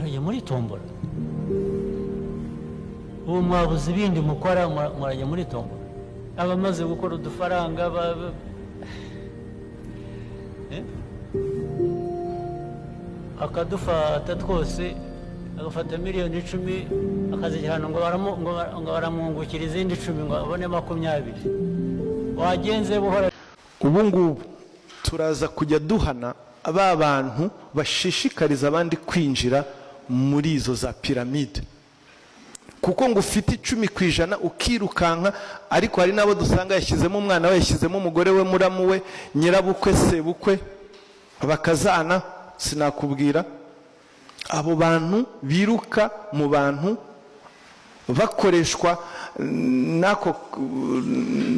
murajya muri tombora ubu mwabuze ibindi mukora murajya muri tombora abamaze gukora udufaranga akadufata twose agafata miliyoni 10 akazijyana ngo baramwungukira izindi 10 ngo abone 20 wagenze buhora. Ubu ngubu turaza kujya duhana aba bantu bashishikariza abandi kwinjira muri izo za piramide, kuko ngo ufite 10% ukirukanka, ariko hari nabo dusanga yashyizemo umwana we, yashyizemo umugore we, muramu we, nyirabukwe, sebukwe, bakazana. Sinakubwira abo bantu biruka mu bantu bakoreshwa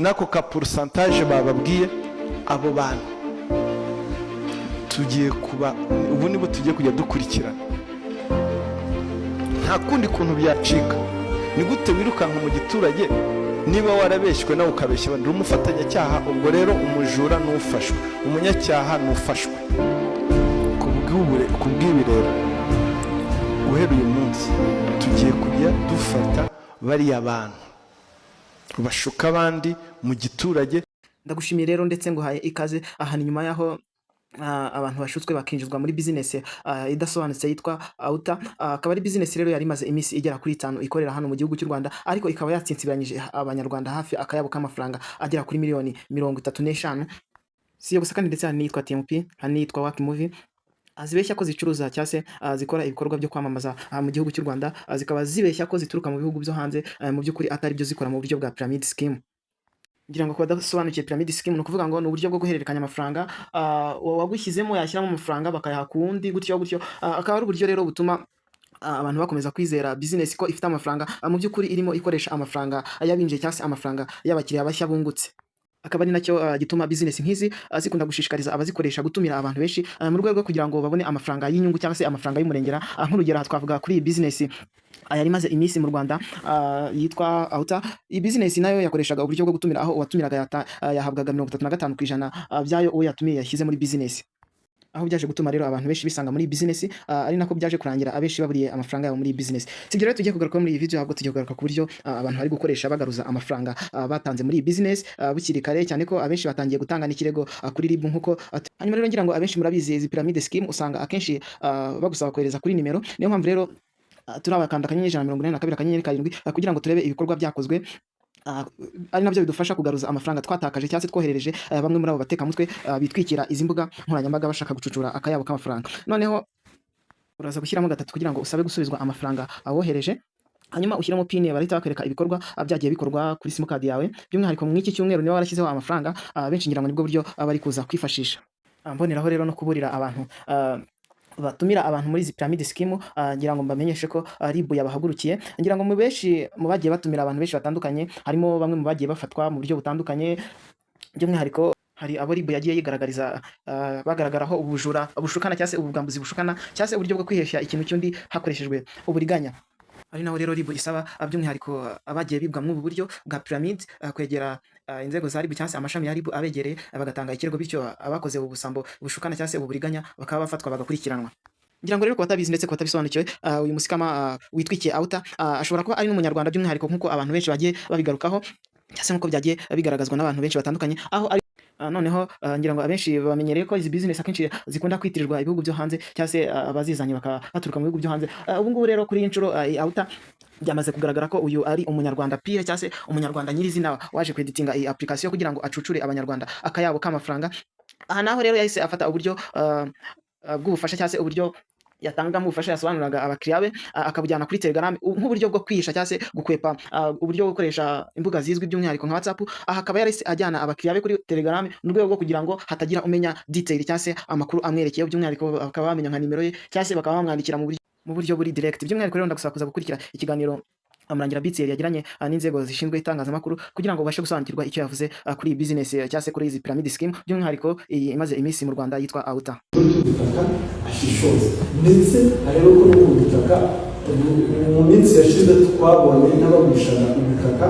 nako ka pourcentage bababwiye. Abo bantu tugiye kuba ubu nibo tugiye kujya dukurikirana, nta kundi kuntu byacika. Ni gute wirukanka mu giturage niba warabeshywe nawe ukabeshya abandi? Umufatanyacyaha ubwo rero umujura n'ufashwe, umunyacyaha n'ufashwe. Kubw'ibi rero guhera uyu munsi tugiye kujya dufata bariya bantu bashuka abandi mu giturage. Ndagushimiye rero ndetse nguhaye ikaze aha nyuma yaho abantu bashutswe bakinjizwa muri business idasobanutse yitwa Auta. Akaba ari business rero yari imaze iminsi igera kuri 5 ikorera hano mu gihugu cy'u Rwanda, ariko ikaba yatsinsibiranyije abanyarwanda hafi akayabo k'amafaranga agera kuri miliyoni 35. Siyo gusa kandi ndetse hari nitwa TMP, hari nitwa Work Movie, azibeshya ko zicuruza cyase zikora ibikorwa byo kwamamaza mu gihugu cy'u Rwanda, zikaba zibeshya ko zituruka mu bihugu byo hanze, mu by'ukuri atari byo zikora mu buryo bwa pyramid scheme. Ngira ngo badasobanukiye pyramid scheme no kuvuga ngo ni uburyo bwo guhererekanya amafaranga, wagushyizemo yashyiramo amafaranga bakayaha kundi gutyo. Akaba ari uburyo rero butuma abantu bakomeza kwizera business ko ifite amafaranga, mu by'ukuri irimo ikoresha amafaranga y'abinjiye cyase amafaranga y'abakiriya bashya bungutse. Akaba ari nacyo gituma business nk'izi zikunda gushishikariza abazikoresha gutumira abantu benshi mu rwego kugira ngo babone amafaranga y'inyungu cyangwa se amafaranga y'umurengera. Nk'urugero twavuga kuri iyi business yari maze iminsi mu Rwanda yitwa Auta. Iyi business nayo yakoreshaga uburyo bwo gutumira, aho uwatumiraga yahabwaga 35% byayo uwo yatumiye yashyize muri business, aho byaje gutuma rero abantu benshi bisanga muri business, ari nako byaje kurangira abenshi baburiye amafaranga yabo muri business. Sibyo rero tugiye kugaruka muri iyi video, ahubwo tugiye kugaruka ku buryo abantu bari gukoresha bagaruza amafaranga batanze muri business bukiri kare, cyane ko abenshi batangiye gutanga n'ikirego kuri RIB nkuko. Hanyuma rero ngira ngo abenshi murabizi izi pyramid scheme usanga akenshi bagusaba kohereza kuri nimero. Niyo mpamvu rero turabakanda akanyenyeri 182 akanyenyeri 7 kugira ngo turebe ibikorwa byakozwe, ari nabyo bidufasha kugaruza amafaranga twatakaje cyangwa se twoherereje bamwe muri abo batekamutwe bitwikira izi mbuga nkoranyambaga bashaka gucucura akayabo k'amafaranga. Noneho uraza gushyiramo 3 kugira ngo usabe gusubizwa amafaranga awohereje, hanyuma ushyiramo pin barita bakwereka ibikorwa byagiye bikorwa kuri simukadi yawe. By'umwihariko mu iki cyumweru niba warashyizeho amafaranga benshi ngira ngo nibwo buryo bari kuza kwifashisha. Mboneraho rero no kuburira abantu batumira abantu muri izi pyramid scheme, ngira ngo mbamenyeshe ko RIB yabahagurukiye. Ngira ngo mu benshi mu bagiye batumira abantu benshi batandukanye, harimo bamwe mu bagiye bafatwa mu buryo butandukanye. By'umwihariko hari abo RIB yagiye yigaragariza bagaragaraho ubujura bushukana cyangwa se ubwambuzi bushukana cyangwa se uburyo bwo kwihesha ikintu cy'undi hakoreshejwe uburiganya. Ari naho rero RIB isaba by'umwihariko abagiye bibwa mu buryo bwa pyramid kwegera inzego za RIB cyangwa se amashami ya RIB abegereye bagatanga ikirego, bityo abakoze ubusambo bushukana cyangwa se uburiganya bakaba bafatwa bagakurikiranwa. Ngira ngo rero ko batabizi ndetse ko batabisobanukiwe, uyu musikama witwikiye Auta ashobora kuba ari n'umunyarwanda by'umwihariko nkuko abantu benshi bagiye babigarukaho cyangwa se nkuko byagiye bigaragazwa n'abantu benshi batandukanye, aho ari noneho ngira ngo abenshi bamenyereye ko izi business akenshi zikunda kwitirirwa ibihugu byo hanze cyangwa se abazizanye baturuka mu bihugu byo hanze. Ubu ngubu rero kuri inshuro Auta byamaze kugaragara ko uyu ari umunyarwanda pire cyangwa se umunyarwanda nyirizina waje kweditinga iyi application kugira ngo acucure abanyarwanda akayabo k'amafaranga. Aha naho rero yahise afata uburyo bw'ubufasha cyangwa se uburyo yatanga mu bufasha yasobanuraga abakiriya be akabujyana kuri Telegram nk'uburyo bwo kwihisha cyangwa se gukwepa uburyo bwo gukoresha imbuga zizwi by'umwihariko nka WhatsApp. Aha akaba yari ajyana abakiriya be kuri Telegram mu rwego rwo kugira ngo hatagira umenya detail cyangwa se amakuru amwerekeye, by'umwihariko bakaba bamenya nka nimero ye cyangwa se bakaba bamwandikira mu buryo buri direct. By'umwihariko rero ndagusaba kuza gukurikira ikiganiro Murangira Beats yagiranye n'inzego zishinzwe itangazamakuru kugira ngo ubashe gusobanukirwa icyo yavuze kuri business cyangwa se kuri izi pyramid scheme, by'umwihariko imaze iminsi mu Rwanda yitwa Auta. Ndetse ariko ko ubutaka mu minsi yashize twabonye n'abagurishaga ubutaka